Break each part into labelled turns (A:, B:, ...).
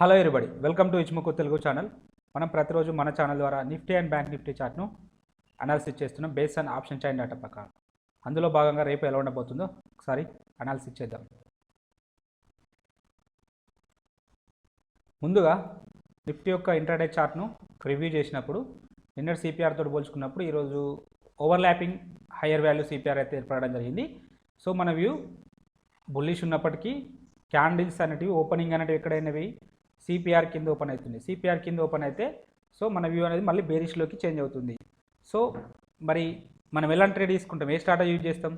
A: Hello everybody, welcome to ఇచ్ముకు Telugu channel. మనం ప్రతిరోజు మన ఛానల్ ద్వారా నిఫ్టీ అండ్ బ్యాంక్ నిఫ్టీ చార్ట్ను అనాలిసిస్ చేస్తున్నాం based on option chain data ప్రకారం. అందులో భాగంగా రేపు ఎలా ఉండబోతుందో ఒకసారి అనాలిసిస్ చేద్దాం. ముందుగా నిఫ్టీ యొక్క ఇంట్రాడే చార్ట్ను రివ్యూ చేసినప్పుడు నిన్నటి సిపిఆర్ తోటి పోల్చుకున్నప్పుడు ఈరోజు ఓవర్లాపింగ్ హయ్యర్ వాల్యూ సిపిఆర్ అయితే ఏర్పడడం జరిగింది. సో మన వ్యూ బుల్లిష్ ఉన్నప్పటికీ క్యాండిల్స్ అనేటివి ఓపెనింగ్ అనేటివి ఎక్కడైనవి సిపిఆర్ కింద ఓపెన్ అవుతుంది. సిపిఆర్ కింద ఓపెన్ అయితే సో మన వ్యూ అనేది మళ్ళీ బేరిష్లోకి చేంజ్ అవుతుంది. సో మరి మనం ఎలాంటి ట్రేడ్ తీసుకుంటాం, ఏ స్ట్రాటజీ యూజ్ చేస్తాం?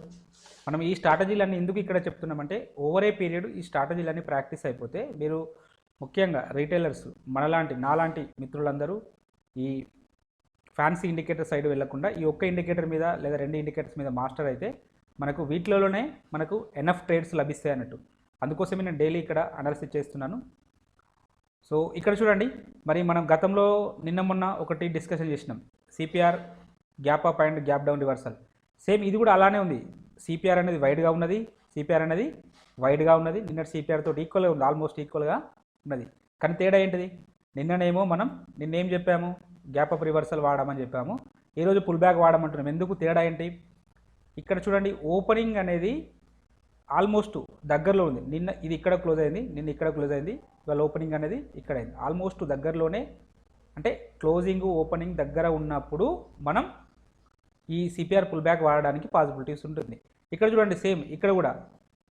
A: మనం ఈ స్ట్రాటజీలన్నీ ఎందుకు ఇక్కడ చెప్తున్నామంటే ఓవర్ ఏ పీరియడ్ ఈ స్ట్రాటజీలన్నీ ప్రాక్టీస్ అయిపోతే మీరు ముఖ్యంగా రీటైలర్స్ నాలాంటి మిత్రులందరూ ఈ ఫ్యాన్సీ ఇండికేటర్ సైడ్ వెళ్లకుండా ఈ ఒక్క ఇండికేటర్ మీద లేదా రెండు ఇండికేటర్స్ మీద మాస్టర్ అయితే మనకు వీటిలోనే మనకు ఎనఫ్ ట్రేడ్స్ లభిస్తాయి అన్నట్టు. అందుకోసమే నేను డైలీ ఇక్కడ అనాలిసిస్ చేస్తున్నాను. సో ఇక్కడ చూడండి, మరి మనం గతంలో నిన్న మొన్న ఒకటి డిస్కషన్ చేసినాం, CPR gap up and gap down reversal. Same ఇది కూడా అలానే ఉంది. సిపిఆర్ అనేది వైడ్గా ఉన్నది, నిన్నటి సిపిఆర్ తోటి ఈక్వల్గా ఉంది, ఆల్మోస్ట్ ఈక్వల్గా ఉన్నది. కానీ తేడా ఏంటిది? నిన్నేం చెప్పాము, గ్యాప్ అప్ రివర్సల్ వాడమని చెప్పాము, ఈరోజు పుల్ బ్యాక్ వాడమంటున్నాం. ఎందుకు తేడా ఏంటి? ఇక్కడ చూడండి, ఓపెనింగ్ అనేది ఆల్మోస్ట్ దగ్గరలో ఉంది. నిన్న ఇది ఇక్కడ క్లోజ్ అయింది, నిన్న ఇక్కడ క్లోజ్ అయింది, ఇవాళ ఓపెనింగ్ అనేది ఇక్కడ అయింది. ఆల్మోస్ట్ దగ్గరలోనే, అంటే క్లోజింగ్ ఓపెనింగ్ దగ్గర ఉన్నప్పుడు మనం ఈ సిపిఆర్ పుల్ బ్యాక్ వాడడానికి పాసిబిలిటీస్ ఉంటుంది. ఇక్కడ చూడండి, సేమ్ ఇక్కడ కూడా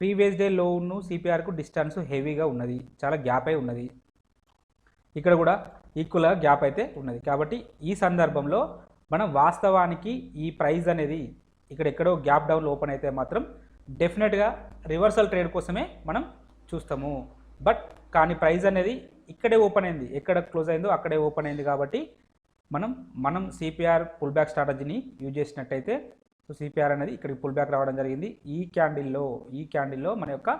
A: ప్రీవియస్ డే లోను సిపిఆర్కు డిస్టెన్స్ హెవీగా ఉన్నది, చాలా గ్యాప్ అయి ఉన్నది. ఇక్కడ కూడా ఈక్వల్గా గ్యాప్ అయితే ఉన్నది. కాబట్టి ఈ సందర్భంలో మనం వాస్తవానికి ఈ ప్రైస్ అనేది ఇక్కడ ఎక్కడో గ్యాప్ డౌన్లో ఓపెన్ అయితే మాత్రం డెఫినెట్గా రివర్సల్ ట్రేడ్ కోసమే మనం చూస్తాము. బట్ కానీ ప్రైస్ అనేది ఇక్కడే ఓపెన్ అయింది, ఎక్కడ క్లోజ్ అయిందో అక్కడే ఓపెన్ అయింది. కాబట్టి మనం సిపిఆర్ పుల్ బ్యాక్ స్ట్రాటజీని యూజ్ చేసినట్టయితే సో సిపిఆర్ అనేది ఇక్కడికి పుల్ బ్యాక్ రావడం జరిగింది. ఈ క్యాండిల్లో మన యొక్క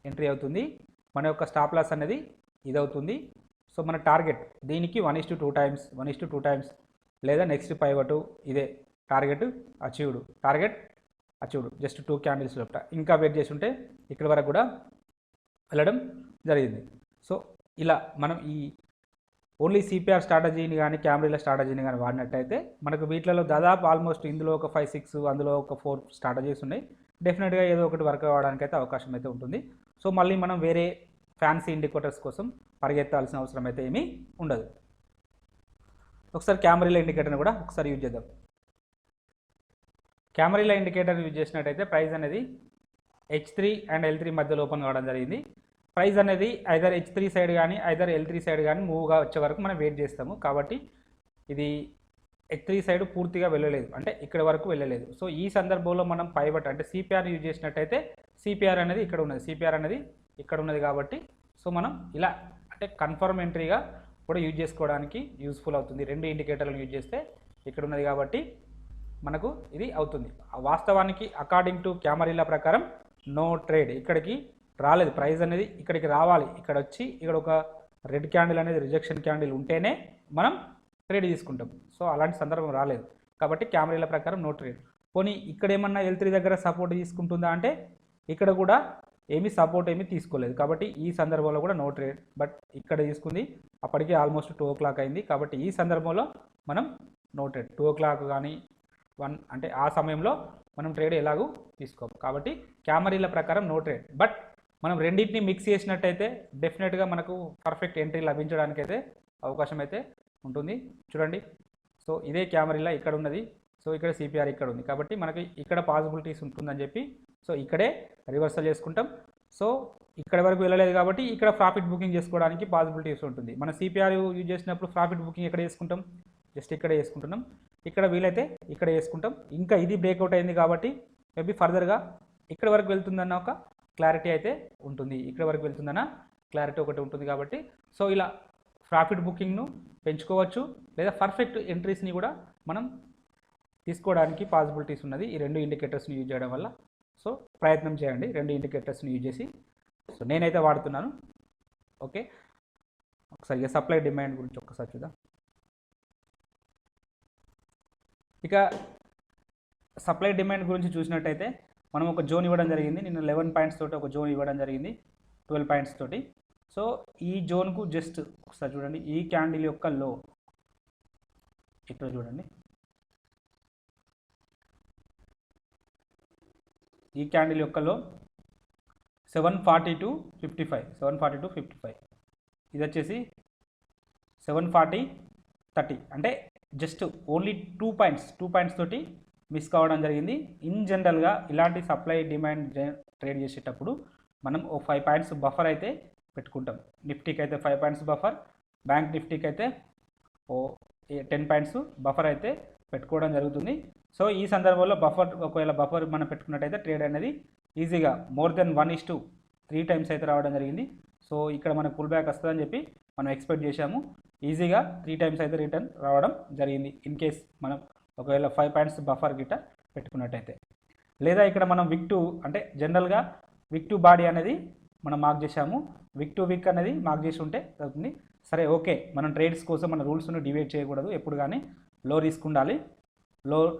A: ఎంట్రీ అవుతుంది, మన యొక్క స్టాప్ లాస్ అనేది ఇదవుతుంది. సో మన టార్గెట్ దీనికి 1:2 టైమ్స్ లేదా నెక్స్ట్ పైవట్ ఇదే టార్గెట్ అచీవ్డ్ జస్ట్ 2 క్యాండిల్స్ లోపల. ఇంకా వెయిట్ చేసి ఉంటే ఇక్కడి వరకు కూడా వెళ్ళడం జరిగింది. సో ఇలా మనం ఈ ఓన్లీ సిపిఆర్ స్ట్రాటజీని కానీ క్యామరీల స్ట్రాటజీని కానీ వాడినట్టయితే మనకు వీటిలో దాదాపు ఆల్మోస్ట్ ఇందులో ఒక 5-6 అందులో ఒక 4 స్ట్రాటజీస్ ఉన్నాయి. డెఫినెట్గా ఏదో ఒకటి వర్క్ అవ్వడానికి అయితే అవకాశం అయితే ఉంటుంది. సో మళ్ళీ మనం వేరే ఫ్యాన్సీ ఇండికేటర్స్ కోసం పరిగెత్తాల్సిన అవసరం అయితే ఏమీ ఉండదు. ఒకసారి క్యామరీల ఇండికేటర్ని కూడా ఒకసారి యూజ్ చేద్దాం. క్యామరీల ఇండికేటర్ యూజ్ చేసినట్టయితే ప్రైస్ అనేది H3 అండ్ L3 మధ్యలో ఓపెన్ కావడం జరిగింది. ప్రైస్ అనేది ఐదర్ H3 సైడ్ కానీ ఐదర్ L3 సైడ్ కానీ మూవ్గా వచ్చే వరకు మనం వెయిట్ చేస్తాము. కాబట్టి ఇది H3 సైడ్ పూర్తిగా వెళ్ళలేదు, అంటే ఇక్కడ వరకు వెళ్ళలేదు. సో ఈ సందర్భంలో మనం పైవట్ అంటే సిపిఆర్ యూజ్ చేసినట్టయితే సిపిఆర్ అనేది ఇక్కడ ఉన్నది కాబట్టి సో మనం ఇలా అంటే కన్ఫర్మ్ ఎంట్రీగా కూడా యూజ్ చేసుకోవడానికి యూస్ఫుల్ అవుతుంది. రెండు ఇండికేటర్లను యూజ్ చేస్తే ఇక్కడ ఉన్నది కాబట్టి మనకు ఇది అవుతుంది. వాస్తవానికి అకార్డింగ్ టు క్యామరీల ప్రకారం నో ట్రేడ్ ఇక్కడికి రాలేదు. ప్రైస్ అనేది ఇక్కడికి రావాలి, ఇక్కడ వచ్చి ఇక్కడ ఒక రెడ్ క్యాండిల్ అనేది రిజెక్షన్ క్యాండిల్ ఉంటేనే మనం ట్రేడ్ తీసుకుంటాం. సో అలాంటి సందర్భం రాలేదు కాబట్టి క్యామరీల ప్రకారం నో ట్రేడ్. పోనీ ఇక్కడ ఏమన్నా L3 దగ్గర సపోర్ట్ తీసుకుంటుందా అంటే ఇక్కడ కూడా సపోర్ట్ తీసుకోలేదు. కాబట్టి ఈ సందర్భంలో కూడా నో ట్రేడ్. బట్ ఇక్కడ తీసుకుంది, అప్పటికే ఆల్మోస్ట్ 2 o'clock అయింది. కాబట్టి ఈ సందర్భంలో మనం నో ట్రేడ్. 2 o'clock కానీ 1 అంటే ఆ సమయంలో మనం ట్రేడ్ ఎలాగూ తీసుకోము. కాబట్టి క్యామరీల ప్రకారం నో ట్రేడ్. బట్ మనం రెండింటిని మిక్స్ చేసినట్టయితే డెఫినెట్గా మనకు పర్ఫెక్ట్ ఎంట్రీ లభించడానికి అయితే అవకాశం అయితే ఉంటుంది. చూడండి, సో ఇదే క్యామరీలా ఇక్కడ ఉన్నది, సో ఇక్కడ సిపిఆర్ ఇక్కడ ఉంది. కాబట్టి మనకి ఇక్కడ పాసిబిలిటీస్ ఉంటుందని చెప్పి సో ఇక్కడే రివర్సల్ చేసుకుంటాం. సో ఇక్కడ వరకు వెళ్ళలేదు కాబట్టి ఇక్కడ ప్రాఫిట్ బుకింగ్ చేసుకోవడానికి పాసిబిలిటీస్ ఉంటుంది. మన సిపిఆర్ యూజ్ చేసినప్పుడు ప్రాఫిట్ బుకింగ్ ఎక్కడ చేసుకుంటాం? జస్ట్ ఇక్కడ చేసుకుంటున్నాం. ఇక్కడ వీలైతే ఇక్కడ చేసుకుంటాం. ఇంకా ఇది బ్రేక్అవుట్ అయింది కాబట్టి మేబీ ఫర్దర్గా ఇక్కడ వరకు వెళ్తుందన్న ఒక క్లారిటీ అయితే ఉంటుంది, ఇక్కడ వరకు వెళ్తుందన్న క్లారిటీ ఒకటి ఉంటుంది. కాబట్టి సో ఇలా ప్రాఫిట్ బుకింగ్ను పెంచుకోవచ్చు, లేదా పర్ఫెక్ట్ ఎంట్రీస్ని కూడా మనం తీసుకోవడానికి పాసిబిలిటీస్ ఉన్నది ఈ రెండు ఇండికేటర్స్ని యూజ్ చేయడం వల్ల. సో ప్రయత్నం చేయండి రెండు ఇండికేటర్స్ని యూజ్ చేసి. సో నేనైతే వాడుతున్నాను. ఓకే, ఒకసారి సప్లై డిమాండ్ గురించి ఒక్కసారి చూద్దాం. ఇక సప్లై డిమాండ్ గురించి చూసినట్టయితే మనం ఒక జోన్ ఇవ్వడం జరిగింది. నిన్న 11 పాయింట్స్ తోటి ఒక జోన్ ఇవ్వడం జరిగింది, 12 పాయింట్స్ తోటి. సో ఈ జోన్కు జస్ట్ ఒకసారి చూడండి, ఈ క్యాండిల్ యొక్క లో ఇక్కడ చూడండి, ఈ క్యాండిల్ యొక్క లో 740 to 55, 740 to 55, ఇది వచ్చేసి 740-30, అంటే జస్ట్ ఓన్లీ 2 పాయింట్స్ తోటి మిస్ కావడం జరిగింది. ఇన్ జనరల్గా ఇలాంటి సప్లై డిమాండ్ ట్రేడ్ చేసేటప్పుడు మనం ఓ 5 పాయింట్స్ బఫర్ అయితే పెట్టుకుంటాం. నిఫ్టీకి అయితే 5 పాయింట్స్ బఫర్, బ్యాంక్ నిఫ్టీకి అయితే ఓ 10 పాయింట్స్ బఫర్ అయితే పెట్టుకోవడం జరుగుతుంది. సో ఈ సందర్భంలో ఒకవేళ బఫర్ మనం పెట్టుకున్నట్టయితే ట్రేడ్ అనేది ఈజీగా మోర్ దెన్ 1:3 టైమ్స్ అయితే రావడం జరిగింది. సో ఇక్కడ మనకు పుల్ బ్యాక్ వస్తుందని చెప్పి మనం ఎక్స్పెక్ట్ చేశాము. ఈజీగా 3 టైమ్స్ అయితే రిటర్న్ రావడం జరిగింది, ఇన్ కేస్ మనం ఒకవేళ 5 పాయింట్స్ బఫర్ గిట్ట పెట్టుకున్నట్టయితే. లేదా ఇక్కడ మనం విక్ టు, అంటే జనరల్గా విక్ టు బాడీ అనేది మనం మార్క్ చేసాము, విక్ టు విక్ అనేది మార్క్ చేసి ఉంటే అవుతుంది. సరే ఓకే, మనం ట్రేడ్స్ కోసం మన రూల్స్ను డివైడ్ చేయకూడదు, ఎప్పుడు కానీ లో రిస్క్ ఉండాలి,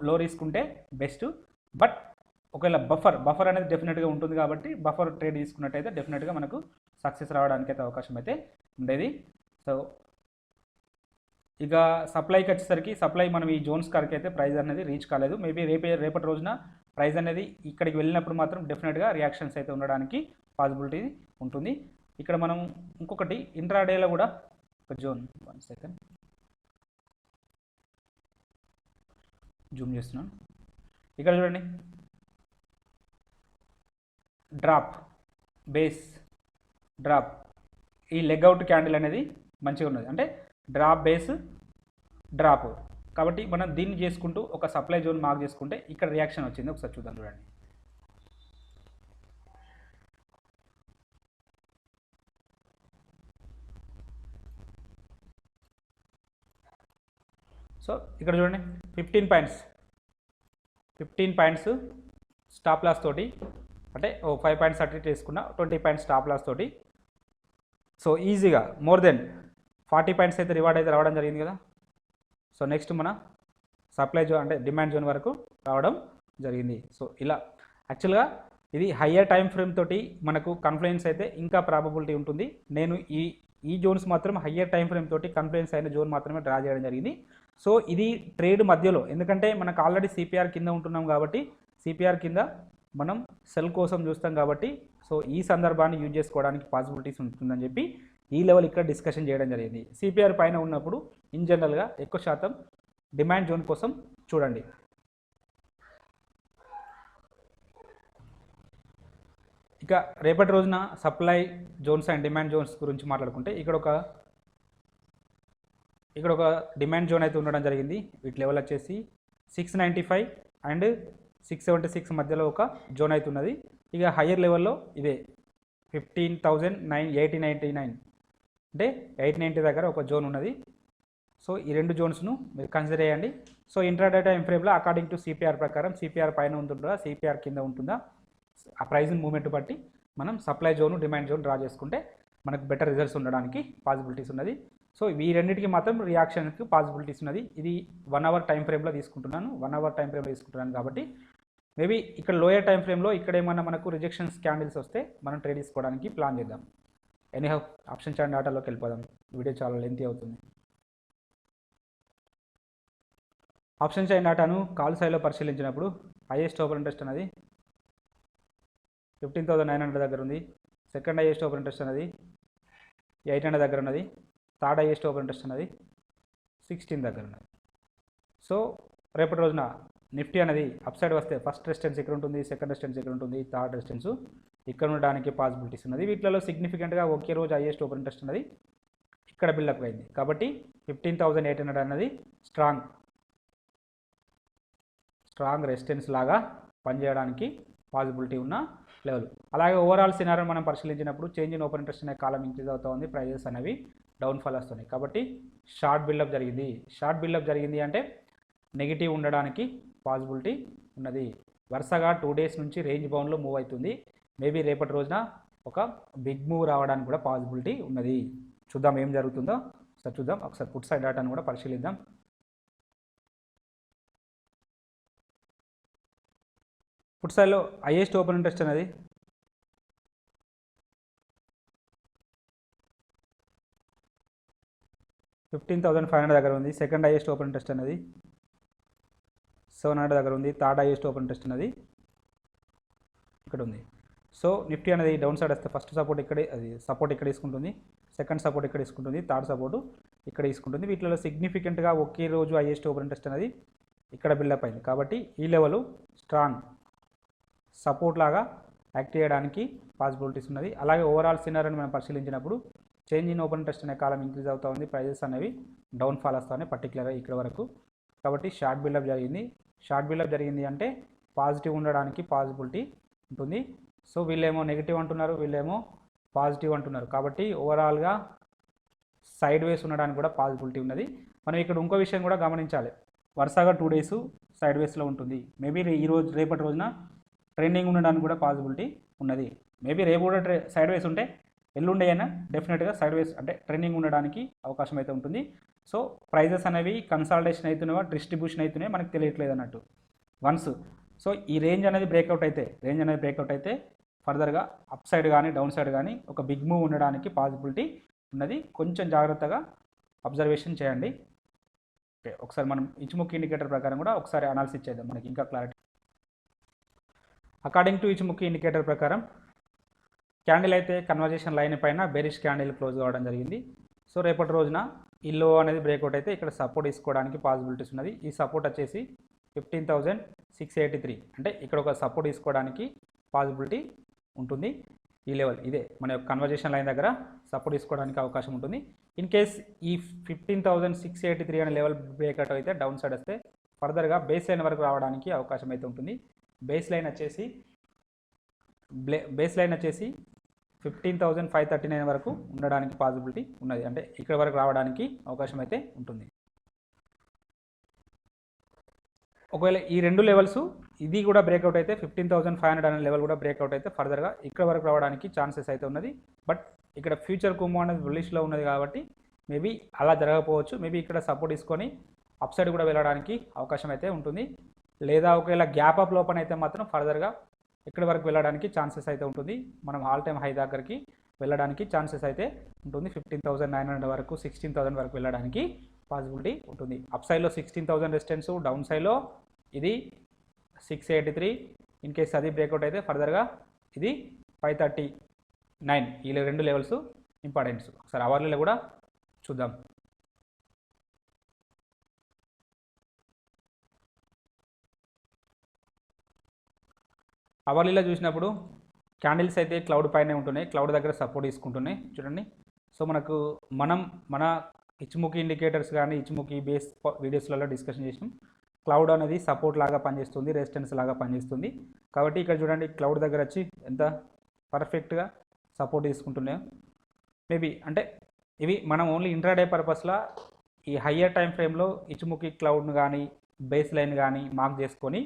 A: లో రిస్క్ ఉంటే బెస్ట్. బట్ ఒకవేళ బఫర్ అనేది డెఫినెట్గా ఉంటుంది కాబట్టి బఫర్ ట్రేడ్ తీసుకున్నట్టయితే డెఫినెట్గా మనకు సక్సెస్ రావడానికి అయితే అవకాశం అయితే ఉండేది. సో ఇక సప్లైకి వచ్చేసరికి సప్లై మనం ఈ జోన్స్ కాడికి అయితే ప్రైస్ అనేది రీచ్ కాలేదు. మేబీ రేపటి రోజున ప్రైస్ అనేది ఇక్కడికి వెళ్ళినప్పుడు మాత్రం డెఫినెట్గా రియాక్షన్స్ అయితే ఉండడానికి పాసిబిలిటీ ఉంటుంది. ఇక్కడ మనం ఇంకొకటి ఇంట్రాడేలో కూడా ఒక జోన్, 1 సెకండ్ జూమ్ చేస్తున్నాను. ఇక్కడ చూడండి, డ్రాప్ బేస్ డ్రాప్, ఈ లెగ్ అవుట్ క్యాండిల్ అనేది మంచిగా ఉన్నది, అంటే డ్రాప్ బేస్ డ్రాప్. కాబట్టి మనం దీన్ని చేసుకుంటూ ఒక సప్లై జోన్ మార్క్ చేసుకుంటే ఇక్కడ రియాక్షన్ వచ్చింది, ఒకసారి చూద్దాం. చూడండి, సో ఇక్కడ చూడండి 15 పాయింట్స్ స్టాప్ లాస్ తోటి, అంటే ఓ 5 పాయింట్స్ అటు వేసుకున్న 20 పాయింట్స్ స్టాప్ లాస్ తోటి, సో ఈజీగా మోర్ దెన్ 40 పాయింట్స్ అయితే రివార్డ్ అయితే రావడం జరిగింది కదా. సో నెక్స్ట్ మన సప్లై జోన్ అంటే డిమాండ్ జోన్ వరకు రావడం జరిగింది. సో ఇలా యాక్చువల్గా ఇది హయ్యర్ టైం ఫ్రేమ్ తోటి మనకు కన్ఫ్లుయెన్స్ అయితే ఇంకా ప్రాబబిలిటీ ఉంటుంది. నేను ఈ జోన్స్ మాత్రం హయ్యర్ టైం ఫ్రేమ్ తోటి కన్ఫ్లుయెన్స్ అయిన జోన్ మాత్రమే డ్రా చేయడం జరిగింది. సో ఇది ట్రేడ్ మధ్యలో, ఎందుకంటే మనకు ఆల్రెడీ సిపిఆర్ కింద ఉంటున్నాం కాబట్టి సిపిఆర్ కింద మనం సెల్ కోసం చూస్తాం కాబట్టి, సో ఈ సందర్భాన్ని యూజ్ చేసుకోవడానికి పాసిబిలిటీస్ ఉంటుందని చెప్పి ఈ లెవెల్ ఇక్కడ డిస్కషన్ చేయడం జరిగింది. సిపిఆర్ పైన ఉన్నప్పుడు ఇన్ జనరల్గా ఎక్కువ శాతం డిమాండ్ జోన్ కోసం చూడండి. ఇక రేపటి రోజున supply zones and demand zones గురించి మాట్లాడుకుంటే ఇక్కడ ఒక డిమాండ్ జోన్ అయితే ఉండడం జరిగింది. వీటి లెవెల్ వచ్చేసి 695 అండ్ 676 మధ్యలో ఒక జోన్ అయితే ఉన్నది. ఇక హయ్యర్ లెవెల్లో ఇదే 15,899 అంటే 890 దగ్గర ఒక జోన్ ఉన్నది. సో ఈ రెండు జోన్స్ను మీరు కన్సిడర్ చేయండి. సో ఇంట్రాడే టైం ఫ్రేమ్లో అకార్డింగ్ టు సిపిఆర్ ప్రకారం సిపిఆర్ పైన ఉంటుందా సిపిఆర్ కింద ఉంటుందా, ఆ ప్రైజ్ మూమెంట్ బట్టి మనం supply zone demand zone draw చేసుకుంటే మనకు బెటర్ రిజల్ట్స్ ఉండడానికి పాసిబిలిటీస్ ఉన్నది. సో ఈ రెండింటికి మాత్రం రియాక్షన్కి పాసిబిలిటీస్ ఉన్నది. ఇది 1 అవర్ టైం ఫ్రేమ్లో తీసుకుంటున్నాను కాబట్టి మేబీ ఇక్కడ లోయర్ టైం ఫ్రేమ్లో ఇక్కడ ఏమన్నా మనకు రిజెక్షన్స్ క్యాండిల్స్ వస్తే మనం ట్రేడ్ తీసుకోవడానికి ప్లాన్ చేద్దాం. ఎనీహౌ ఆప్షన్ చార్ట్ డాటాలోకి వెళ్ళిపోదాం, వీడియో చాలా లెంతీ అవుతుంది. ఆప్షన్ చార్ట్ డాటాను కాల్ సైడ్లో పరిశీలించినప్పుడు హైయెస్ట్ ఓపెన్ ఇంట్రెస్ట్ అనేది 15,900 దగ్గర ఉంది. సెకండ్ హైయెస్ట్ ఓపెన్ ఇంట్రెస్ట్ అనేది 800 దగ్గర ఉన్నది. థర్డ్ హైయెస్ట్ ఓపెన్ ఇంట్రెస్ట్ అనేది 16 దగ్గర ఉన్నది. సో రేపటి రోజున నిఫ్టీ అనేది అప్ సైడ్ వస్తే ఫస్ట్ రెసిస్టెన్స్ ఇక్కడ ఉంటుంది, సెకండ్ రెసిస్టెన్స్ ఇక్కడ ఉంటుంది, థర్డ్ రెసిస్టెన్స్ ఇక్కడ ఉండడానికి పాసిబిలిటీస్ ఉన్నది. వీటిలో సిగ్నిఫికెంట్గా ఒకే రోజు హైయెస్ట్ ఓపెన్ ఇంట్రెస్ట్ అనేది ఇక్కడ బిల్డప్ అయింది కాబట్టి 15,800 అనేది స్ట్రాంగ్ రెసిస్టెన్స్ లాగా పనిచేయడానికి పాసిబిలిటీ ఉన్న లెవెల్. అలాగే ఓవరాల్ సినారో మనం పరిశీలించినప్పుడు చేంజ్ ఇన్ ఓపెన్ ఇంట్రెస్ట్ అనే కాలం ఇంక్రీజ్ అవుతూ ఉంది, ప్రైజెస్ అనేవి డౌన్ఫాల్ వస్తున్నాయి కాబట్టి షార్ట్ బిల్డప్ జరిగింది అంటే నెగిటివ్ ఉండడానికి పాసిబిలిటీ ఉన్నది. వరుసగా 2 డేస్ నుంచి రేంజ్ బౌండ్లో మూవ్ అవుతుంది. మేబీ రేపటి రోజున ఒక బిగ్ మూవ్ రావడానికి కూడా పాసిబిలిటీ ఉన్నది. చూద్దాం ఏం జరుగుతుందో చూద్దాం. ఒకసారి పుట్ సైడ్ డాటాను కూడా పరిశీలిద్దాం. పుట్ సైడ్లో హైయెస్ట్ ఓపెన్ ఇంట్రెస్ట్ అనేది 15,500 దగ్గర ఉంది. సెకండ్ హైయెస్ట్ ఓపెన్ ఇంట్రెస్ట్ అనేది 700 దగ్గర ఉంది. థర్డ్ హైయెస్ట్ ఓపెన్ ఇంట్రెస్ట్ అనేది ఇక్కడ ఉంది. సో నిఫ్టీ అనేది డౌన్ సైడ్ వస్తే ఫస్ట్ సపోర్ట్ ఇక్కడే, అది సపోర్ట్ ఇక్కడ తీసుకుంటుంది, సెకండ్ సపోర్ట్ ఇక్కడ తీసుకుంటుంది, థర్డ్ సపోర్ట్ ఇక్కడ తీసుకుంటుంది. వీటిలో సిగ్నిఫికెంట్గా ఒకే రోజు హైయెస్ట్ ఓపెన్ ఇంట్రెస్ట్ అనేది ఇక్కడ బిల్డప్ అయింది. కాబట్టి ఈ లెవెల్ స్ట్రాంగ్ సపోర్ట్ లాగా యాక్ట్ చేయడానికి పాసిబిలిటీస్ ఉన్నది. అలాగే ఓవరాల్ సినారీని మనం పరిశీలించినప్పుడు చేంజ్ ఇన్ ఓపెన్ ఇంట్రెస్ట్ అనే కాలం ఇంక్రీజ్ అవుతూ ఉంది, ప్రైజెస్ అనేవి డౌన్ ఫాల్ వస్తాయి పర్టికులర్గా ఇక్కడ వరకు. కాబట్టి షార్ట్ బిల్డప్ జరిగింది. షార్ట్ బిల్డప్ జరిగింది అంటే పాజిటివ్ ఉండడానికి పాసిబిలిటీ ఉంటుంది. సో వీళ్ళేమో నెగిటివ్ అంటున్నారు, వీళ్ళేమో పాజిటివ్ అంటున్నారు. కాబట్టి ఓవరాల్గా సైడ్ వేస్ ఉండడానికి కూడా పాసిబిలిటీ ఉన్నది. మనం ఇక్కడ ఇంకో విషయం కూడా గమనించాలి, వరుసగా 2 డేస్ సైడ్ వేస్లో ఉంటుంది. మేబీ రేపటి రోజున ట్రెండింగ్ ఉండడానికి కూడా పాసిబిలిటీ ఉన్నది. మేబీ రేపు కూడా సైడ్ వేస్ ఉంటే ఎల్లుండే అయినా డెఫినెట్గా సైడ్ వేస్ అంటే ట్రెండింగ్ ఉండడానికి అవకాశం అయితే ఉంటుంది. సో ప్రైజెస్ అనేవి కన్సాలిడేషన్ అవుతున్నాయో డిస్ట్రిబ్యూషన్ అవుతున్నాయో మనకు తెలియట్లేదు అన్నట్టు. వన్స్ సో ఈ రేంజ్ అనేది బ్రేక్అవుట్ అయితే ఫర్దర్గా అప్ సైడ్ కానీ డౌన్ సైడ్ కానీ ఒక బిగ్ మూవ్ ఉండడానికి పాసిబిలిటీ ఉన్నది. కొంచెం జాగ్రత్తగా అబ్జర్వేషన్ చేయండి. ఓకే, ఒకసారి మనం ఇచ్చుముఖి ఇండికేటర్ ప్రకారం కూడా ఒకసారి అనాలిసిస్ చేద్దాం, మనకి ఇంకా క్లారిటీ. అకార్డింగ్ టు ఇచ్చుముఖి ఇండికేటర్ ప్రకారం క్యాండిల్ అయితే కన్వర్జేషన్ లైన్ పైన బెరిష్ క్యాండిల్ క్లోజ్ కావడం జరిగింది. సో రేపటి రోజున ఈ లో అనేది బ్రేక్అవుట్ అయితే ఇక్కడ సపోర్ట్ తీసుకోవడానికి పాసిబిలిటీస్ ఉన్నది. ఈ సపోర్ట్ వచ్చేసి 15,683, అంటే ఇక్కడ ఒక సపోర్ట్ తీసుకోవడానికి పాసిబిలిటీ ఉంటుంది. ఈ లెవెల్ ఇదే మన యొక్క కన్వర్జేషన్ లైన్ దగ్గర సపోర్ట్ తీసుకోవడానికి అవకాశం ఉంటుంది. ఇన్ కేస్ ఈ 15,683 అనే లెవెల్ బ్రేక్అవుట్ అయితే డౌన్ సైడ్ వస్తే ఫర్దర్గా బేస్ లైన్ వరకు రావడానికి అవకాశం అయితే ఉంటుంది. బేస్ లైన్ వచ్చేసి 15,539 వరకు ఉండడానికి పాసిబిలిటీ ఉన్నది, అంటే ఇక్కడ వరకు రావడానికి అవకాశం అయితే ఉంటుంది. ఒకవేళ ఈ రెండు లెవెల్స్ ఇది కూడా బ్రేక్అవుట్ అయితే 15,500 అనే లెవెల్ కూడా బ్రేక్అవుట్ అయితే ఫర్దర్గా ఇక్కడ వరకు రావడానికి ఛాన్సెస్ అయితే ఉన్నది. బట్ ఇక్కడ ఫ్యూచర్ కుమో అనేది బుల్లిష్లో ఉన్నది కాబట్టి మేబీ అలా జరగకపోవచ్చు. మేబీ ఇక్కడ సపోర్ట్ తీసుకొని అప్ సైడ్ కూడా వెళ్ళడానికి అవకాశం అయితే ఉంటుంది. లేదా ఒకవేళ గ్యాప్ అప్ లోపల అయితే మాత్రం ఫర్దర్గా ఇక్కడ వరకు వెళ్ళడానికి ఛాన్సెస్ అయితే ఉంటుంది. మనం ఆల్ టైమ్ హై దగ్గరికి వెళ్ళడానికి ఛాన్సెస్ అయితే ఉంటుంది. 15,900 వరకు 16,000 వరకు వెళ్ళడానికి పాసిబిలిటీ ఉంటుంది. అప్ సైడ్లో 16,000 రెసిస్టెన్స్, డౌన్ సైడ్లో ఇది 683. ఇన్ కేస్ అది బ్రేక్అవుట్ అయితే ఫర్దర్గా ఇది 539. ఈ రెండు లెవెల్స్ ఇంపార్టెంట్స్. ఒకసారి అవర్లీలో కూడా చూద్దాం. అవర్లీలో చూసినప్పుడు క్యాండిల్స్ అయితే క్లౌడ్ పైనే ఉంటున్నాయి, క్లౌడ్ దగ్గర సపోర్ట్ తీసుకుంటున్నాయి చూడండి. సో మన ఇచ్చుముఖి ఇండికేటర్స్ కానీ ఇచ్చుముఖి బేస్ వీడియోస్లలో డిస్కషన్ చేసినాం. క్లౌడ్ అనేది సపోర్ట్ లాగా పనిచేస్తుంది, రెసిస్టెన్స్ లాగా పనిచేస్తుంది. కాబట్టి ఇక్కడ చూడండి క్లౌడ్ దగ్గర వచ్చి ఎంత పర్ఫెక్ట్గా సపోర్ట్ తీసుకుంటున్నాయో. మేబీ అంటే ఇవి మనం ఓన్లీ ఇంట్రాడే పర్పస్లో ఈ హయ్యర్ టైం ఫ్రేమ్లో ఇచ్చుముఖి క్లౌడ్ను కానీ బేస్ లైన్ కానీ మార్క్ చేసుకొని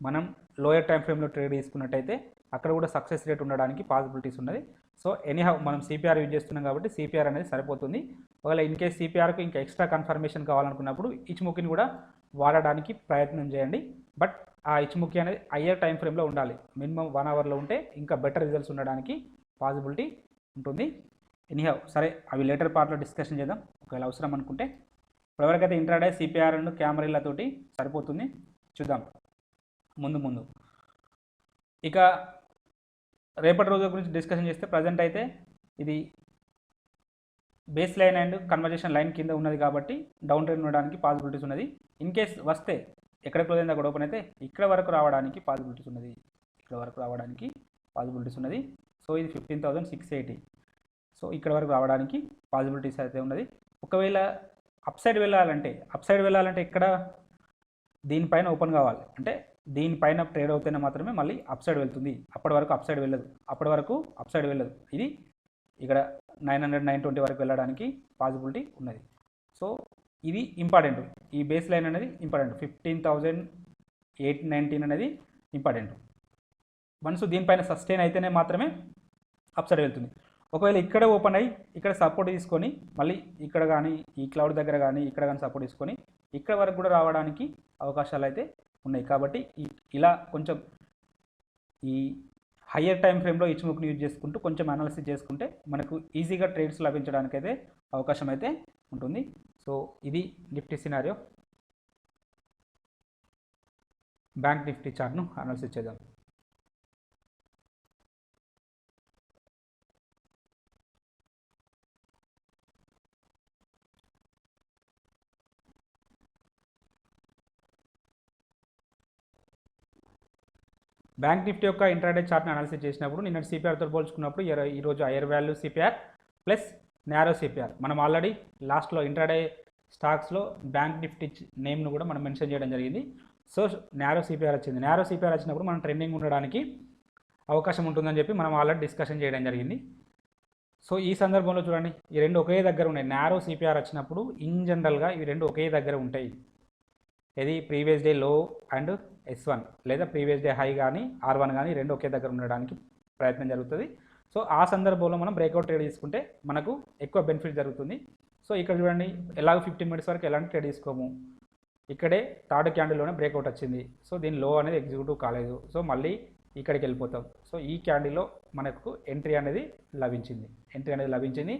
A: మనం లోయర్ టైం ఫ్రేమ్లో ట్రేడ్ తీసుకున్నట్టయితే అక్కడ కూడా సక్సెస్ రేట్ ఉండడానికి పాసిబిలిటీస్ ఉన్నది. సో ఎనీహౌ మనం సిపిఆర్ యూజ్ చేస్తున్నాం కాబట్టి సిపిఆర్ అనేది సరిపోతుంది. ఒకవేళ ఇన్ కేస్ సిపిఆర్కు ఇంకా ఎక్స్ట్రా కన్ఫర్మేషన్ కావాలనుకున్నప్పుడు ఇచ్చుముఖిని కూడా వాడడానికి ప్రయత్నం చేయండి. బట్ ఆ ఇచ్చుముఖి అనేది హయ్యర్ టైం ఫ్రేమ్లో ఉండాలి. మినిమం 1 అవర్లో ఉంటే ఇంకా బెటర్ రిజల్ట్స్ ఉండడానికి పాసిబిలిటీ ఉంటుంది. ఎనీహౌ సరే, అవి లేటర్ పార్ట్లో డిస్కషన్ చేద్దాం ఒకవేళ అవసరం అనుకుంటే. ఇప్పటివరకైతే ఇంట్రాడే సిపిఆర్ అండ్ కెమెరాలతోటి సరిపోతుంది. చూద్దాం ముందు. ఇక రేపటి రోజు గురించి డిస్కషన్ చేస్తే ప్రజెంట్ అయితే ఇది base line and conversation line కింద ఉన్నది కాబట్టి డౌన్ ట్రెండ్ ఉండడానికి పాసిబిలిటీస్ ఉన్నది. ఇన్ కేస్ వస్తే ఎక్కడ క్లోజ్ అయింది అక్కడ ఓపెన్ అయితే ఇక్కడ వరకు రావడానికి పాసిబిలిటీస్ ఉన్నది. సో ఇది 15,680. సో ఇక్కడ వరకు రావడానికి పాసిబిలిటీస్ అయితే ఉన్నది. ఒకవేళ అప్ సైడ్ వెళ్ళాలంటే ఇక్కడ దీనిపైన ఓపెన్ కావాలి, అంటే దీనిపైన ట్రేడ్ అవుతేనే మాత్రమే మళ్ళీ అప్ సైడ్ వెళ్తుంది. అప్పటి వరకు అప్ సైడ్ వెళ్ళదు. ఇది ఇక్కడ 900, 920 వరకు వెళ్ళడానికి పాసిబిలిటీ ఉన్నది. సో ఇది ఇంపార్టెంట్. ఈ బేస్ లైన్ అనేది ఇంపార్టెంట్. 15,819 అనేది ఇంపార్టెంట్. వన్స్ దీనిపైన సస్టైన్ అయితేనే మాత్రమే అప్ సైడ్ వెళ్తుంది. ఒకవేళ ఇక్కడ ఓపెన్ అయ్యి ఇక్కడ సపోర్ట్ తీసుకొని మళ్ళీ ఇక్కడ కానీ ఈ క్లౌడ్ దగ్గర కానీ ఇక్కడ కానీ సపోర్ట్ తీసుకొని ఇక్కడ వరకు కూడా రావడానికి అవకాశాలు అయితే ఉన్నాయి. కాబట్టి ఇలా కొంచెం ఈ హయ్యర్ టైం ఫ్రేమ్లో ఇచ్చుముఖిని యూజ్ చేసుకుంటూ కొంచెం అనాలిసిస్ చేసుకుంటే మనకు ఈజీగా ట్రేడ్స్ లభించడానికి అయితే అవకాశం అయితే ఉంటుంది. సో ఇది నిఫ్టీ సినారియో. బ్యాంక్ నిఫ్టీ చార్ట్ను అనాలిసిస్ చేద్దాం. బ్యాంక్ నిఫ్టీ యొక్క ఇంట్రాడే చార్ట్ని అనాలిసిస్ చేసినప్పుడు నిన్న సిపిఆర్తో పోల్చుకున్నప్పుడు ఈరోజు higher value CPR plus narrow CPR. మనం ఆల్రెడీ లాస్ట్లో ఇంట్రాడే స్టాక్స్లో బ్యాంక్ నిఫ్టీ నేమ్ను కూడా మనం మెన్షన్ చేయడం జరిగింది. సో నారో సిపిఆర్ వచ్చింది. నారో సిపిఆర్ వచ్చినప్పుడు మనం ట్రెండింగ్ ఉండడానికి అవకాశం ఉంటుందని చెప్పి మనం ఆల్రెడీ డిస్కషన్ చేయడం జరిగింది. సో ఈ సందర్భంలో చూడండి, ఈ రెండు ఒకే దగ్గర ఉన్నాయి. నారో సిపిఆర్ వచ్చినప్పుడు ఇన్ జనరల్గా ఇవి రెండు ఒకే దగ్గర ఉంటాయి. ఇది ప్రీవియస్ డే లో అండ్ S1 లేదా ప్రీవియస్ డే హై కానీ R1 కానీ రెండు ఒకే దగ్గర ఉండడానికి ప్రయత్నం జరుగుతుంది. సో ఆ సందర్భంలో మనం బ్రేక్అవుట్ ట్రేడ్ తీసుకుంటే మనకు ఎక్కువ బెనిఫిట్ జరుగుతుంది. సో ఇక్కడ చూడండి, ఎలాగో 15 మినిట్స్ వరకు ఎలాంటి ట్రేడ్ తీసుకోము. ఇక్కడే థర్డ్ క్యాండిల్లోనే బ్రేక్అవుట్ వచ్చింది. సో దీని లో అనేది ఎగ్జిక్యూటివ్ కాలేదు. సో మళ్ళీ ఇక్కడికి వెళ్ళిపోతాం. సో ఈ క్యాండిల్లో మనకు ఎంట్రీ అనేది లభించింది.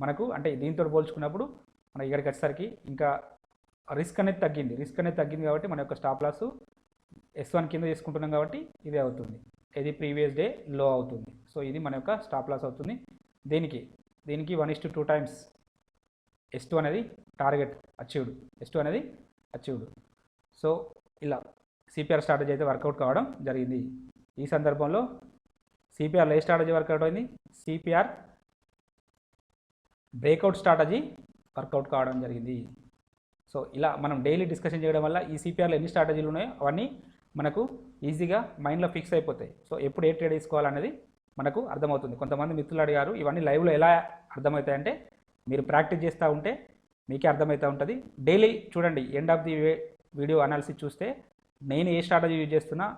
A: మనకు అంటే దీంతో పోల్చుకున్నప్పుడు మనం ఇక్కడికి వచ్చేసరికి ఇంకా రిస్క్ అనేది తగ్గింది కాబట్టి మన యొక్క స్టాప్ లాస్ S1 కింద తీసుకుంటున్నాం కాబట్టి ఇదే అవుతుంది. ఇది ప్రీవియస్ డే లో అవుతుంది. సో ఇది మన యొక్క స్టాప్ లాస్ అవుతుంది. దీనికి 1:2 టైమ్స్ S2 అనేది టార్గెట్ అచీవ్డ్. సో ఇలా సిపిఆర్ స్ట్రాటజీ అయితే వర్కౌట్ కావడం జరిగింది. ఈ సందర్భంలో సిపిఆర్లో ఏ స్ట్రాటజీ వర్కౌట్ అయింది? సిపిఆర్ బ్రేక్అవుట్ స్ట్రాటజీ వర్కౌట్ కావడం జరిగింది. సో ఇలా మనం డైలీ డిస్కషన్ చేయడం వల్ల ఈ సిపిఆర్లో ఎన్ని స్ట్రాటజీలు ఉన్నాయో అవన్నీ మనకు ఈజీగా మైండ్లో ఫిక్స్ అయిపోతాయి. సో ఎప్పుడు ఏ ట్రేడ్ తీసుకోవాలనేది మనకు అర్థమవుతుంది. కొంతమంది మిత్రులు అడిగారు, ఇవన్నీ లైవ్లో ఎలా అర్థమవుతాయంటే మీరు ప్రాక్టీస్ చేస్తూ ఉంటే మీకే అర్థమవుతూ ఉంటుంది. డైలీ చూడండి, end of the video analysis చూస్తే నేను ఏ స్ట్రాటజీ యూజ్ చేస్తున్నా,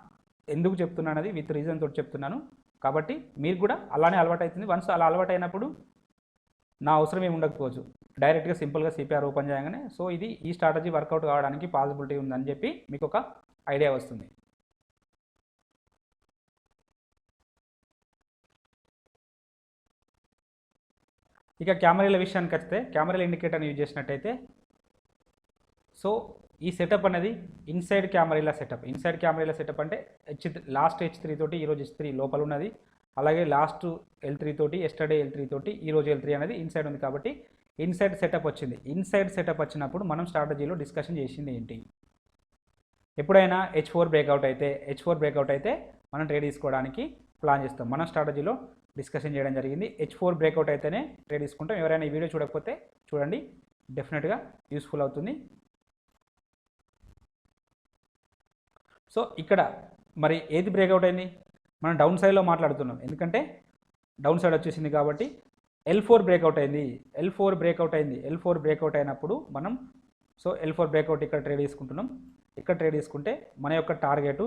A: ఎందుకు చెప్తున్నా అనేది విత్ రీజన్ తోటి చెప్తున్నాను. కాబట్టి మీరు కూడా అలానే అలవాటు అవుతుంది. వన్స్ అలా అలవాటు అయినప్పుడు నా అవసరం ఏమి ఉండకపోవచ్చు, డైరెక్ట్గా సింపుల్గా సిపిఆర్ ఓపెన్ చేయగానే సో ఈ స్ట్రాటజీ వర్కౌట్ కావడానికి పాసిబిలిటీ ఉందని చెప్పి మీకు ఒక ఐడియా వస్తుంది. ఇక కెమెరాల విషయానికి వస్తే, కెమెరాల ఇండికేటర్ని యూజ్ చేసినట్టయితే సో ఈ సెటప్ అనేది ఇన్సైడ్ కెమెరాల సెటప్ అంటే లాస్ట్ H3 తోటి ఈరోజు H3 లోపల ఉన్నది. అలాగే లాస్ట్ L3 తోటి ఎస్టర్డే L3 తోటి ఈరోజు L3 అనేది ఇన్సైడ్ ఉంది కాబట్టి ఇన్సైడ్ సెటప్ వచ్చింది. ఇన్సైడ్ సెటప్ వచ్చినప్పుడు మనం స్ట్రాటజీలో డిస్కషన్ చేసింది ఏంటి? ఎప్పుడైనా H4 బ్రేక్అవుట్ అయితే మనం ట్రేడ్ తీసుకోవడానికి ప్లాన్ చేస్తాం. మన స్ట్రాటజీలో డిస్కషన్ చేయడం జరిగింది. H4 బ్రేక్అవుట్ అయితేనే ట్రేడ్ తీసుకుంటాం. ఎవరైనా ఈ వీడియో చూడకపోతే చూడండి, డెఫినెట్గా యూస్ఫుల్ అవుతుంది. సో ఇక్కడ మరి ఏది బ్రేక్అవుట్ అయింది? మనం డౌన్ సైడ్లో మాట్లాడుతున్నాం, ఎందుకంటే డౌన్ సైడ్ వచ్చేసింది కాబట్టి L4 బ్రేక్అవుట్ అయింది. L4 బ్రేక్అవుట్ అయినప్పుడు మనం L4 బ్రేక్అవుట్ ఇక్కడ ట్రేడ్ తీసుకుంటున్నాం. ఇక్కడ ట్రేడ్ తీసుకుంటే మన యొక్క టార్గెట్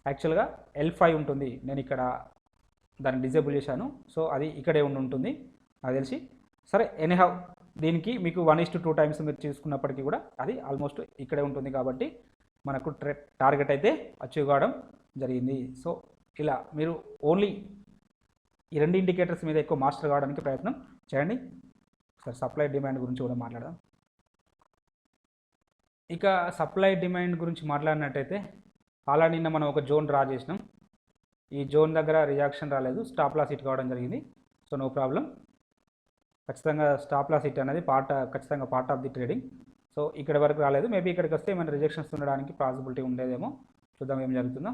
A: యాక్చువల్గా L5 ఉంటుంది. నేను ఇక్కడ దాన్ని డిజేబుల్ చేశాను. సో అది ఇక్కడే ఉంటుంది నాకు తెలిసి. సరే, ఎనీహౌ దీనికి మీకు 1:2 టైమ్స్ మీరు తీసుకున్నప్పటికీ కూడా అది ఆల్మోస్ట్ ఇక్కడే ఉంటుంది కాబట్టి మనకు టార్గెట్ అయితే అచీవ్ కావడం జరిగింది. సో ఇలా మీరు ఓన్లీ ఈ రెండు ఇండికేటర్స్ మీద ఎక్కువ మాస్టర్ కావడానికి ప్రయత్నం చేయండి. సార్ సప్లై డిమాండ్ గురించి కూడా మాట్లాడదాం. ఇక సప్లై డిమాండ్ గురించి మాట్లాడినట్టయితే అలా నిన్న మనం ఒక జోన్ డ్రా చేసినాం. ఈ జోన్ దగ్గర రియాక్షన్ రాలేదు, స్టాప్ లాస్ హిట్ కావడం జరిగింది. సో నో ప్రాబ్లం, ఖచ్చితంగా స్టాప్ లాస్ హిట్ అనేది ఖచ్చితంగా part of the trading. So ఇక్కడ వరకు రాలేదు, మేబీ ఇక్కడికి వస్తే ఏమైనా రిజెక్షన్స్ ఉండడానికి పాసిబిలిటీ ఉండేదేమో. చూద్దాం ఏం జరుగుతుందో.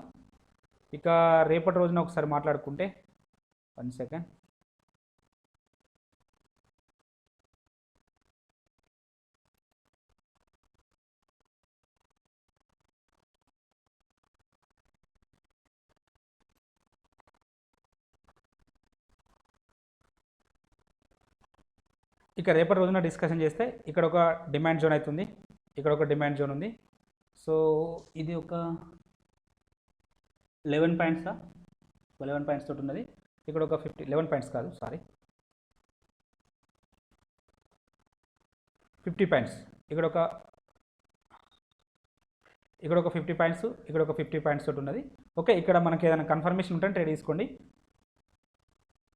A: ఇక రేపటి రోజున ఒకసారి మాట్లాడుకుంటే, 1 సెకండ్. ఇక రేపటి రోజున డిస్కషన్ చేస్తే ఇక్కడ ఒక డిమాండ్ జోన్ అవుతుంది, ఇక్కడ ఒక డిమాండ్ జోన్ ఉంది. సో ఇది ఒక 11 పాయింట్సా, 11 పాయింట్స్ తోటి ఉన్నది. ఇక్కడ ఒక 11 పాయింట్స్ కాదు, సారీ, 50 పాయింట్స్. ఇక్కడ ఒక 50 పాయింట్స్, ఇక్కడ ఒక 50 పాయింట్స్ తోటి ఉన్నది. ఓకే, ఇక్కడ మనకి ఏదైనా కన్ఫర్మేషన్ ఉంటే ట్రేడ్ తీసుకోండి.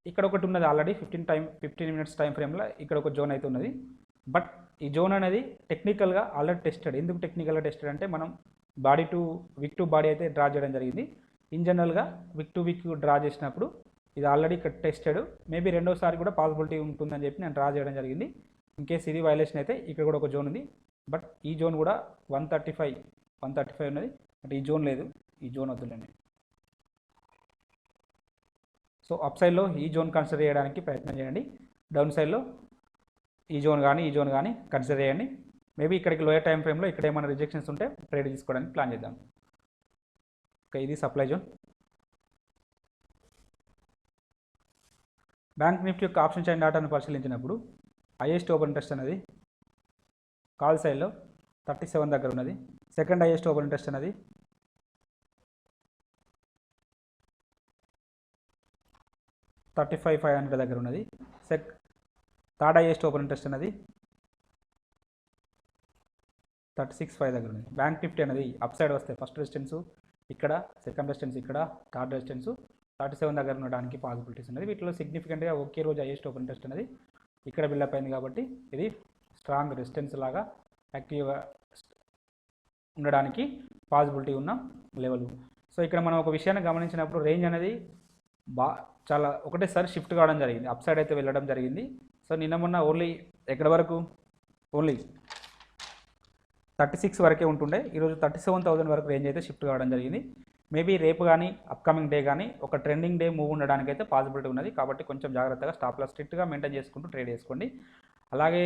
A: ఇక్కడ ఒకటి ఉన్నది ఆల్రెడీ 15 మినిట్స్ టైం ఫ్రేమ్లో ఇక్కడ ఒక జోన్ అయితే ఉన్నది. బట్ ఈ జోన్ అనేది టెక్నికల్గా ఆల్రెడీ టెస్టెడ్. ఎందుకు టెక్నికల్గా టెస్టెడ్ అంటే మనం బాడీ టు విక్ టు బాడీ అయితే డ్రా చేయడం జరిగింది. ఇన్ జనరల్గా విక్ టు విక్ డ్రా చేసినప్పుడు ఇది ఆల్రెడీ ఇక్కడ టెస్టెడ్. మేబీ రెండోసారి కూడా పాసిబిలిటీ ఉంటుందని చెప్పి నేను డ్రా చేయడం జరిగింది. ఇన్ కేస్ ఇది వైలేషన్ అయితే ఇక్కడ కూడా ఒక జోన్ ఉంది. బట్ ఈ జోన్ కూడా 135 ఉన్నది. బట్ ఈ జోన్ లేదు, ఈ జోన్ వద్దులేండి. సో అప్ సైడ్లో ఈ జోన్ కన్సిడర్ చేయడానికి ప్రయత్నం చేయండి. డౌన్ సైడ్లో ఈ జోన్ కానీ కన్సిడర్ చేయండి. మేబీ ఇక్కడికి లోయర్ టైం ఫ్రేమ్లో ఇక్కడ ఏమైనా రిజెక్షన్స్ ఉంటే ట్రేడ్ తీసుకోవడానికి ప్లాన్ చేద్దాం. ఓకే, ఇది సప్లై జోన్. బ్యాంక్ నిఫ్టీ యొక్క ఆప్షన్ చైన్ డాటాను పరిశీలించినప్పుడు హైయెస్ట్ ఓపెన్ ఇంట్రెస్ట్ అనేది కాల్ సైడ్లో 37 దగ్గర ఉన్నది. సెకండ్ హైయెస్ట్ ఓపెన్ ఇంట్రెస్ట్ అనేది 35,500 దగ్గర ఉన్నది. థర్డ్ హైయెస్ట్ ఓపెన్ ఇంట్రెస్ట్ అనేది 36,500 దగ్గర ఉన్నది. బ్యాంక్ నిఫ్టీ అనేది అప్ సైడ్ వస్తే ఫస్ట్ రెసిస్టెన్స్ ఇక్కడ, సెకండ్ రెసిస్టెన్స్ ఇక్కడ, థర్డ్ రెసిస్టెన్స్ 37 దగ్గర ఉండడానికి పాసిబిలిటీస్ ఉన్నది. వీటిలో సిగ్నిఫికెంట్గా ఒకే రోజు హైయెస్ట్ ఓపెన్ ఇంట్రెస్ట్ అనేది ఇక్కడ బిల్డప్ అయింది కాబట్టి ఇది స్ట్రాంగ్ రెసిస్టెన్స్ లాగా యాక్టివ్గా ఉండడానికి పాసిబిలిటీ ఉన్న లెవెల్. సో ఇక్కడ మనం ఒక విషయాన్ని గమనించినప్పుడు రేంజ్ అనేది చాలా ఒకటేసారి షిఫ్ట్ కావడం జరిగింది, అప్ సైడ్ అయితే వెళ్ళడం జరిగింది. సో నిన్న మొన్న ఓన్లీ ఎక్కడి వరకు ఓన్లీ 36 వరకే ఉంటుండే, ఈరోజు 37,000 వరకు రేంజ్ అయితే షిఫ్ట్ కావడం జరిగింది. మేబీ రేపు కానీ అప్కమింగ్ డే కానీ ఒక ట్రెండింగ్ డే మూవ్ ఉండడానికి అయితే పాసిబిలిటీ ఉన్నది. కాబట్టి కొంచెం జాగ్రత్తగా స్టాప్ లాస్ స్ట్రిక్ట్గా మెయింటైన్ చేసుకుంటూ ట్రేడ్ చేసుకోండి. అలాగే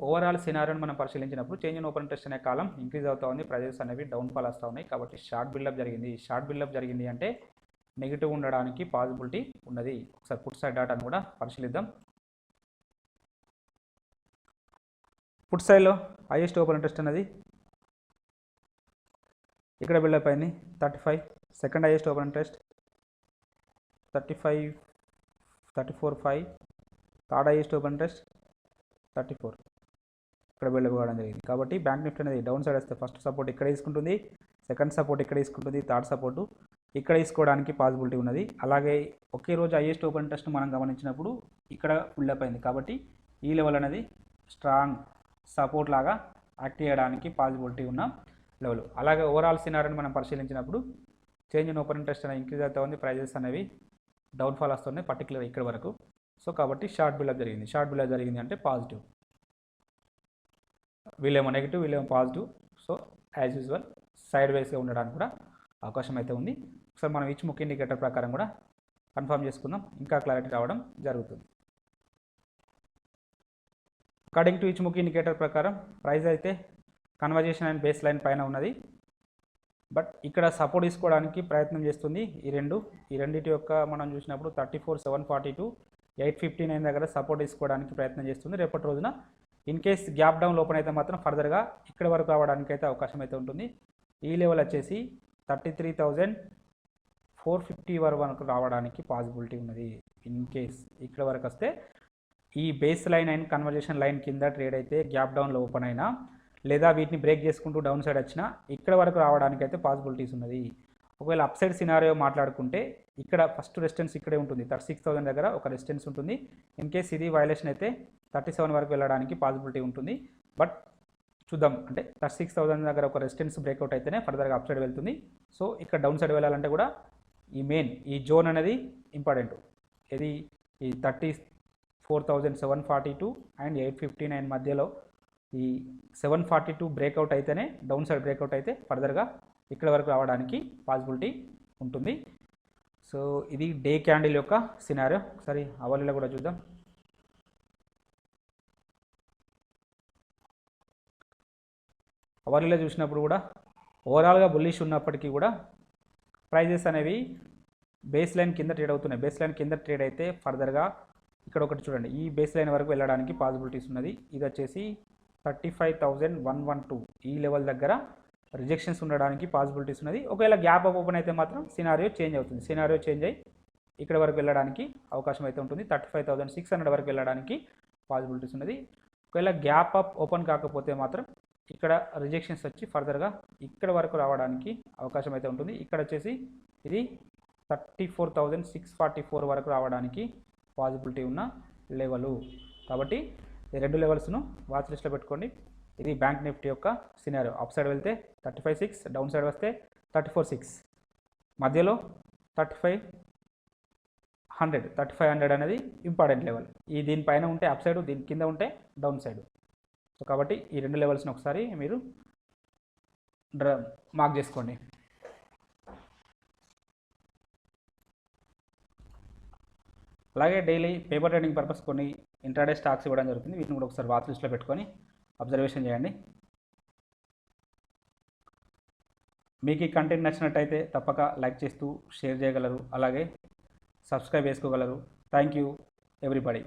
A: ఓవరాల్ సినారియోని మనం పరిశీలించినప్పుడు చేంజ్ ఇన్ ఓపెన్ ఇంట్రెస్ట్ అనే కాలం ఇంక్రీజ్ అవుతూ ఉంది, ప్రైజెస్ అనేవి డౌన్ ఫాల్ వస్తూ ఉన్నాయి. కాబట్టి షార్ట్ బిల్డప్ జరిగింది అంటే నెగిటివ్ ఉండడానికి పాసిబిలిటీ ఉన్నది. ఒకసారి పుట్ సైడ్ డాటాను కూడా పరిశీలిద్దాం. పుట్ సైడ్లో హైయెస్ట్ ఓపెన్ ఇంట్రెస్ట్ అనేది ఇక్కడ బిల్డప్ అయింది 35. Second highest open interest 34,500. Third highest open interest 34 ఇక్కడ బిల్డప్ కావడం జరిగింది. కాబట్టి బ్యాంక్ నిఫ్టీ అనేది డౌన్ సైడ్ వస్తే ఫస్ట్ సపోర్ట్ ఇక్కడ తీసుకుంటుంది, సెకండ్ సపోర్ట్ ఇక్కడ తీసుకుంటుంది, థర్డ్ సపోర్టు ఇక్కడ తీసుకోవడానికి పాసిబిలిటీ ఉన్నది. అలాగే ఒకే రోజు హైయెస్ట్ ఓపెన్ ఇంట్రెస్ట్ మనం గమనించినప్పుడు ఇక్కడ బిల్డప్ అయింది. కాబట్టి ఈ లెవెల్ అనేది స్ట్రాంగ్ సపోర్ట్ లాగా యాక్ట్ చేయడానికి పాసిబిలిటీ ఉన్న లెవెల్. అలాగే ఓవరాల్ సినారియోని మనం పరిశీలించినప్పుడు చేంజ్ ఇన్ ఓపెన్ ఇంట్రెస్ట్ అనేది ఇంక్రీజ్ అవుతూ ఉంది, ప్రైజెస్ అనేవి డౌన్ ఫాల్ వస్తున్నాయి పర్టికులర్ ఇక్కడ వరకు. సో కాబట్టి షార్ట్ బిల్డప్ జరిగింది అంటే పాజిటివ్, వీళ్ళేమో నెగిటివ్, వీళ్ళేమో పాజిటివ్. సో యాజ్ యూజువల్ సైడ్ వేస్గా ఉండడానికి కూడా అవకాశం అయితే ఉంది. ఒకసారి మనం ఈచ్ ముక్ ఇండికేటర్ ప్రకారం కూడా కన్ఫర్మ్ చేసుకుందాం, ఇంకా క్లారిటీ రావడం జరుగుతుంది. అకార్డింగ్ టు ఈచ్ ముక్ ఇండికేటర్ ప్రకారం ప్రైస్ అయితే కన్వర్జేషన్ అండ్ బేస్ లైన్ పైన ఉన్నది. బట్ ఇక్కడ సపోర్ట్ తీసుకోవడానికి ప్రయత్నం చేస్తుంది. ఈ రెండింటి యొక్క మనం చూసినప్పుడు 34,742, 859 దగ్గర సపోర్ట్ తీసుకోవడానికి ప్రయత్నం చేస్తుంది. రేపటి రోజున in case gap down open అయితే మాత్రం ఫర్దర్గా ఇక్కడ వరకు రావడానికి అయితే అవకాశం అయితే ఉంటుంది. ఈ లెవెల్ వచ్చేసి 33,450 వరకు రావడానికి పాసిబిలిటీ ఉన్నది. ఇన్ కేస్ ఇక్కడ వరకు వస్తే ఈ base line and conversation line కింద ట్రేడ్ అయితే గ్యాప్ డౌన్లో ఓపెన్ అయినా లేదా వీటిని బ్రేక్ చేసుకుంటూ డౌన్ సైడ్ వచ్చినా ఇక్కడ వరకు రావడానికి అయితే పాసిబిలిటీస్ ఉన్నది. ఒకవేళ అప్ సైడ్ సినారియో మాట్లాడుకుంటే ఇక్కడ ఫస్ట్ రెసిస్టెన్స్ ఇక్కడే ఉంటుంది, 36,000 దగ్గర ఒక రెసిస్టెన్స్ ఉంటుంది. ఇన్ కేస్ ఇది వైలేషన్ అయితే 37 వరకు వెళ్ళడానికి పాసిబిలిటీ ఉంటుంది. బట్ చూద్దాం, అంటే 36,000 దగ్గర ఒక రెసిస్టెన్స్ బ్రేక్అవుట్ అయితేనే ఫర్దర్గా అప్ సైడ్ వెళ్తుంది. సో ఇక్కడ డౌన్ సైడ్ వెళ్ళాలంటే కూడా ఈ జోన్ అనేది ఇంపార్టెంట్. ఇది ఈ 34,742 అండ్ 859 మధ్యలో ఈ 742 బ్రేక్అవుట్ అయితేనే డౌన్ సైడ్ బ్రేక్అవుట్ అయితే ఫర్దర్గా ఇక్కడ వరకు రావడానికి పాసిబిలిటీ ఉంటుంది. సో ఇది డే క్యాండిల్ యొక్క సినారియో. ఒకసారి అవర్లీలో కూడా చూద్దాం. అవర్లీలో చూసినప్పుడు కూడా ఓవరాల్గా బుల్లిష్ ఉన్నప్పటికీ కూడా ప్రైజెస్ అనేవి బేస్ లైన్ కింద ట్రేడ్ అవుతున్నాయి. బేస్ లైన్ కింద ట్రేడ్ అయితే ఫర్దర్గా ఇక్కడ ఒకటి చూడండి, ఈ బేస్ లైన్ వరకు వెళ్ళడానికి పాసిబిలిటీస్ ఉన్నది. ఇది వచ్చేసి 35,112 ఈ లెవెల్ దగ్గర రిజెక్షన్స్ ఉండడానికి పాసిబిలిటీస్ ఉన్నది. ఒకవేళ గ్యాప్ అప్ ఓపెన్ అయితే మాత్రం సినారియో చేంజ్ అవుతుంది. సినారియో చేంజ్ అయ్యి ఇక్కడ వరకు వెళ్ళడానికి అవకాశం అయితే ఉంటుంది. 35,600 వరకు వెళ్ళడానికి పాసిబిలిటీస్ ఉన్నది. ఒకవేళ గ్యాప్ అప్ ఓపెన్ కాకపోతే మాత్రం ఇక్కడ రిజెక్షన్స్ వచ్చి ఫర్దర్గా ఇక్కడ వరకు రావడానికి అవకాశం అయితే ఉంటుంది. ఇక్కడ వచ్చేసి ఇది 34,644 వరకు రావడానికి పాసిబిలిటీ ఉన్న లెవెలు. కాబట్టి ఈ 2 లెవెల్స్ను వాచ్ లిస్ట్లో పెట్టుకోండి. ఇది బ్యాంక్ నిఫ్టీ యొక్క సినారియో. అప్ సైడ్ వెళ్తే 35,600, డౌన్ సైడ్ వస్తే 34,600, మధ్యలో 3500 అనేది ఇంపార్టెంట్ లెవెల్. ఈ దీనిపైన ఉంటే అప్ సైడ్, దీని కింద ఉంటే డౌన్ సైడ్. సో కాబట్టి ఈ 2 లెవెల్స్ని ఒకసారి మీరు మార్క్ చేసుకోండి. అలాగే డైలీ పేపర్ ట్రేడింగ్ పర్పస్ కొన్ని ఇంట్రాడే స్టాక్స్ ఇవ్వడం జరుగుతుంది. వీటిని కూడా ఒకసారి వాచ్ లిస్ట్లో పెట్టుకొని అబ్జర్వేషన్ చేయండి. మీకు ఈ కంటెంట్ నచ్చినట్టయితే తప్పక లైక్ చేస్తూ షేర్ చేయగలరు, అలాగే సబ్స్క్రైబ్ చేసుకోగలరు. Thank you everybody.